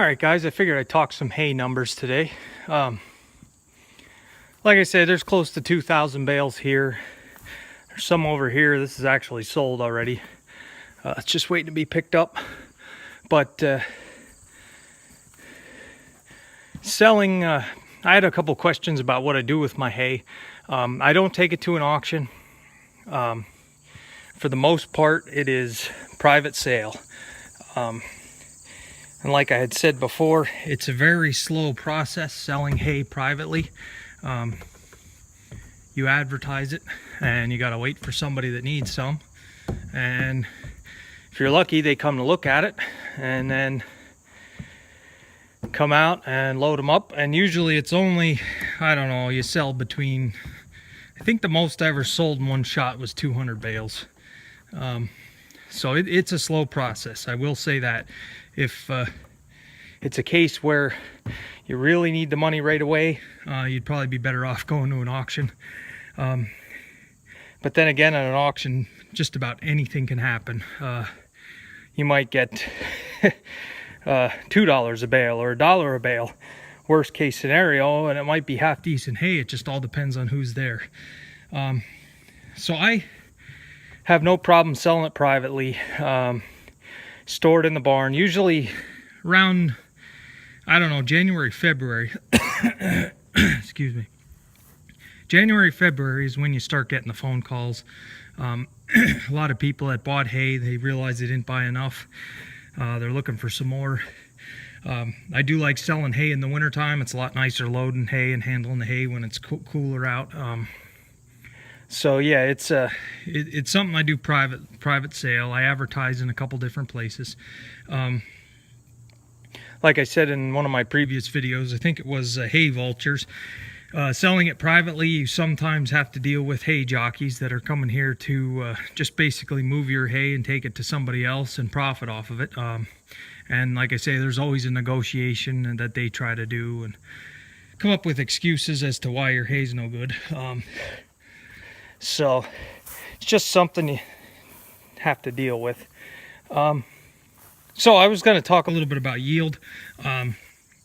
Alright guys, I figured I'd talk some hay numbers today. Like I said, there's close to 2,000 bales here. There's some over here. This is actually sold already. It's just waiting to be picked up. But selling, I had a couple questions about what I do with my hay. I don't take it to an auction. For the most part, it is private sale. And like I had said before, it's a very slow process selling hay privately. You advertise it and you gotta wait for somebody that needs some. And if you're lucky, they come to look at it and then come out and load them up. And usually it's only, I don't know, you sell between, I think the most I ever sold in one shot was 200 bales. So it's a slow process, I will say that. If it's a case where you really need the money right away, you'd probably be better off going to an auction. But then again, at an auction, just about anything can happen. You might get $2 a bale or $1 a bale, worst case scenario, and it might be half decent hay. It just all depends on who's there. So I have no problem selling it privately, stored in the barn, usually around, I don't know, January, February. Excuse me. January, February is when you start getting the phone calls. A lot of people that bought hay, they realize they didn't buy enough. They're looking for some more. I do like selling hay in the wintertime. It's a lot nicer loading hay and handling the hay when it's cooler out. So yeah, it's something I do private sale. I advertise in a couple different places. Like I said in one of my previous videos, I think it was hay vultures. Selling it privately, you sometimes have to deal with hay jockeys that are coming here to just basically move your hay and take it to somebody else and profit off of it. And like I say, there's always a negotiation that they try to do and come up with excuses as to why your hay's no good. So it's just something you have to deal with. So I was going to talk a little bit about yield.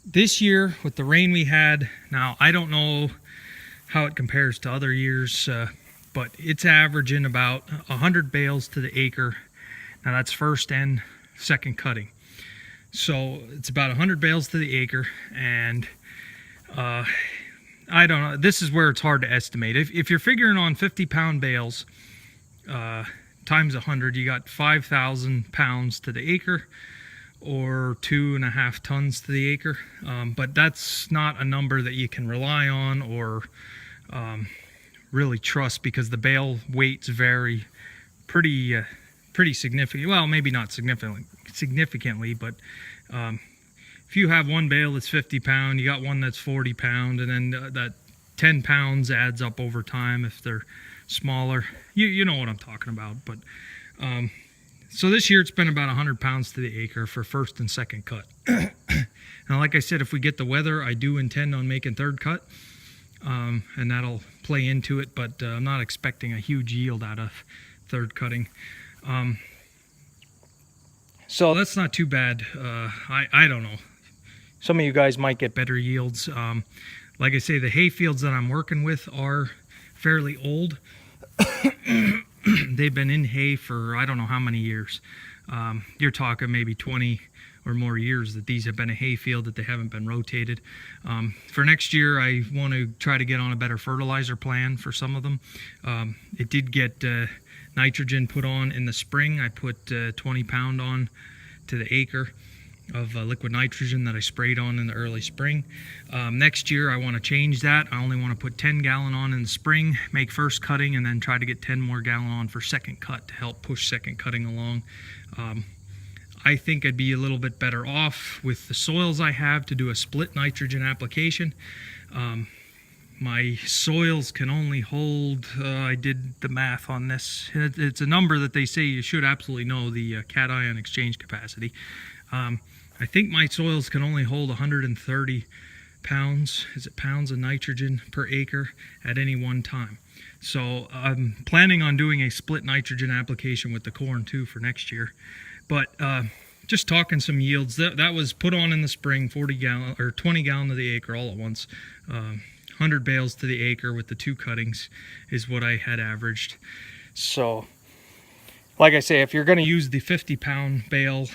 This year with the rain we had, now I don't know how it compares to other years, but it's averaging about 100 bales to the acre. Now that's first and second cutting. So it's about 100 bales to the acre, and I don't know, this is where it's hard to estimate. If you're figuring on 50-pound bales times 100, you got 5,000 pounds to the acre, or 2.5 tons to the acre. But that's not a number that you can rely on or really trust, because the bale weights vary pretty significantly. Well, maybe not significantly, but if you have one bale that's 50 pound, you got one that's 40 pound, and then that 10 pounds adds up over time if they're smaller. You know what I'm talking about. But so this year it's been about 100 pounds to the acre for first and second cut. Now, like I said, if we get the weather, I do intend on making third cut, and that'll play into it, but I'm not expecting a huge yield out of third cutting. So that's not too bad. I don't know. Some of you guys might get better yields. Like I say, the hay fields that I'm working with are fairly old. They've been in hay for I don't know how many years. You're talking maybe 20 or more years that these have been a hay field, that they haven't been rotated. For next year, I want to try to get on a better fertilizer plan for some of them. It did get nitrogen put on in the spring. I put 20 pound on to the acre of liquid nitrogen that I sprayed on in the early spring. Next year I want to change that. I only want to put 10 gallon on in the spring, make first cutting, and then try to get 10 more gallon on for second cut to help push second cutting along. I think I'd be a little bit better off with the soils I have to do a split nitrogen application. My soils can only hold, I did the math on this, it's a number that they say you should absolutely know, the cation exchange capacity. I think my soils can only hold 130 pounds, pounds of nitrogen per acre at any one time. So I'm planning on doing a split nitrogen application with the corn too for next year. But just talking some yields. That was put on in the spring, 40 gallon or 20 gallon to the acre all at once. 100 bales to the acre with the 2 cuttings is what I had averaged. So, like I say, if you're going to use the 50-pound bale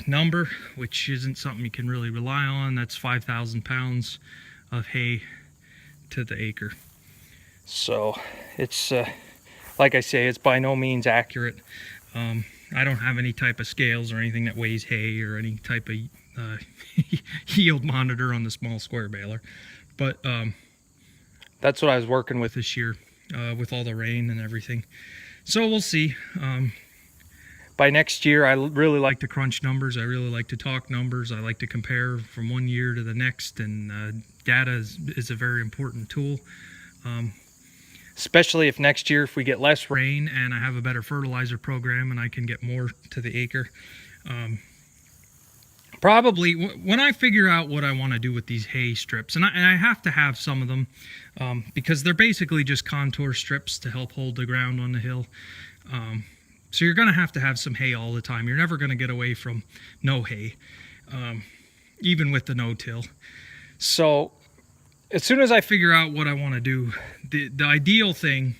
number, which isn't something you can really rely on, that's 5,000 pounds of hay to the acre. So it's like I say, it's by no means accurate. I don't have any type of scales or anything that weighs hay or any type of yield monitor on the small square baler, but that's what I was working with this year with all the rain and everything. So we'll see. By next year, I really like to crunch numbers. I really like to talk numbers. I like to compare from one year to the next, and data is a very important tool. Especially if next year, if we get less rain and I have a better fertilizer program and I can get more to the acre. Probably when I figure out what I want to do with these hay strips, and I have to have some of them because they're basically just contour strips to help hold the ground on the hill. So you're going to have some hay all the time. You're never going to get away from no hay, even with the no-till. So as soon as I figure out what I want to do, the ideal thing,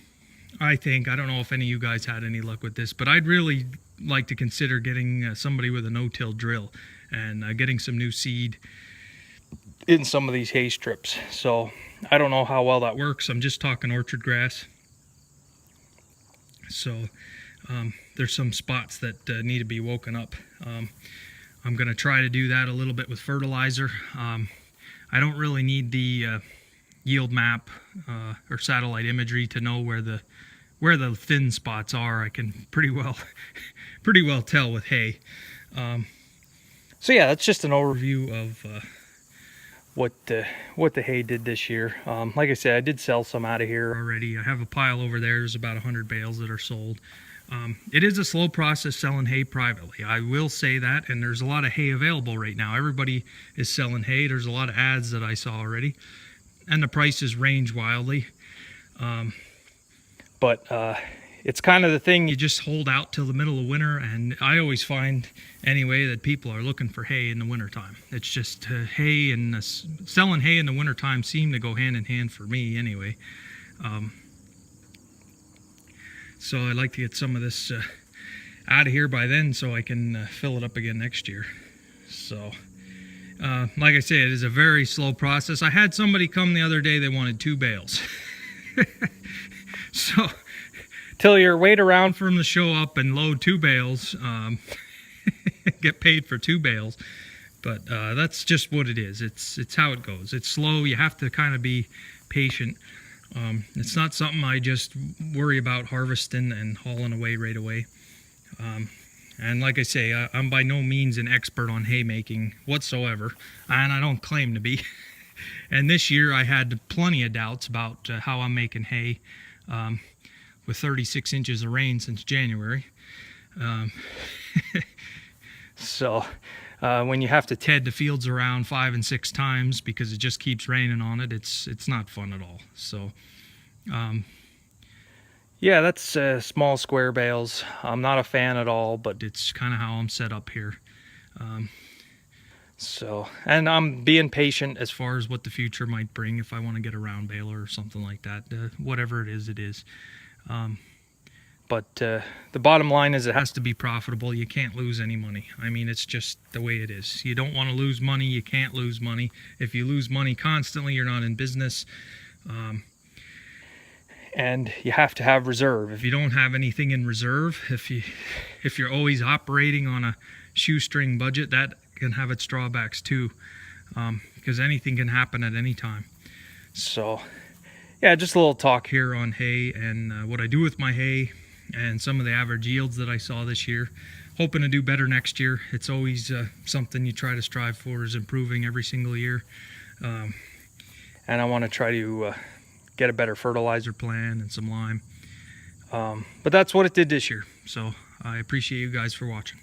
I think, I don't know if any of you guys had any luck with this, but I'd really like to consider getting somebody with a no-till drill and getting some new seed in some of these hay strips. So I don't know how well that works. I'm just talking orchard grass. So there's some spots that need to be woken up. I'm going to try to do that a little bit with fertilizer. I don't really need the yield map or satellite imagery to know where the thin spots are. I can pretty well tell with hay. So yeah, that's just an overview of what the hay did this year. Like I said, I did sell some out of here already. I have a pile over there. There's about 100 bales that are sold. It is a slow process selling hay privately. I will say that, and there's a lot of hay available right now. Everybody is selling hay. There's a lot of ads that I saw already, and the prices range wildly. But it's kind of the thing, you just hold out till the middle of winter, and I always find anyway that people are looking for hay in the wintertime. It's just hay and selling hay in the wintertime seem to go hand in hand for me anyway. So I'd like to get some of this out of here by then so I can fill it up again next year. So like I say, it is a very slow process. I had somebody come the other day, they wanted 2 bales. So till you're wait around for them to show up and load 2 bales, get paid for 2 bales. But that's just what it is. It's how it goes. It's slow. You have to kind of be patient. It's not something I just worry about harvesting and hauling away right away. And like I say, I'm by no means an expert on haymaking whatsoever, and I don't claim to be. And this year I had plenty of doubts about how I'm making hay with 36 inches of rain since January. So when you have to ted the fields around 5 and 6 times because it just keeps raining on it, it's not fun at all. So yeah, that's small square bales. I'm not a fan at all, but it's kind of how I'm set up here. So, and I'm being patient as far as what the future might bring if I want to get a round baler or something like that. Whatever it is, it is. But the bottom line is it has to be profitable. You can't lose any money. I mean, it's just the way it is. You don't want to lose money. You can't lose money. If you lose money constantly, you're not in business. And you have to have reserve. If you don't have anything in reserve, if you're always operating on a shoestring budget, that can have its drawbacks too, because anything can happen at any time. So yeah, just a little talk here on hay and what I do with my hay and some of the average yields that I saw this year. Hoping to do better next year. It's always something you try to strive for, is improving every single year. And I want to try to get a better fertilizer plan and some lime. But that's what it did this year. So I appreciate you guys for watching.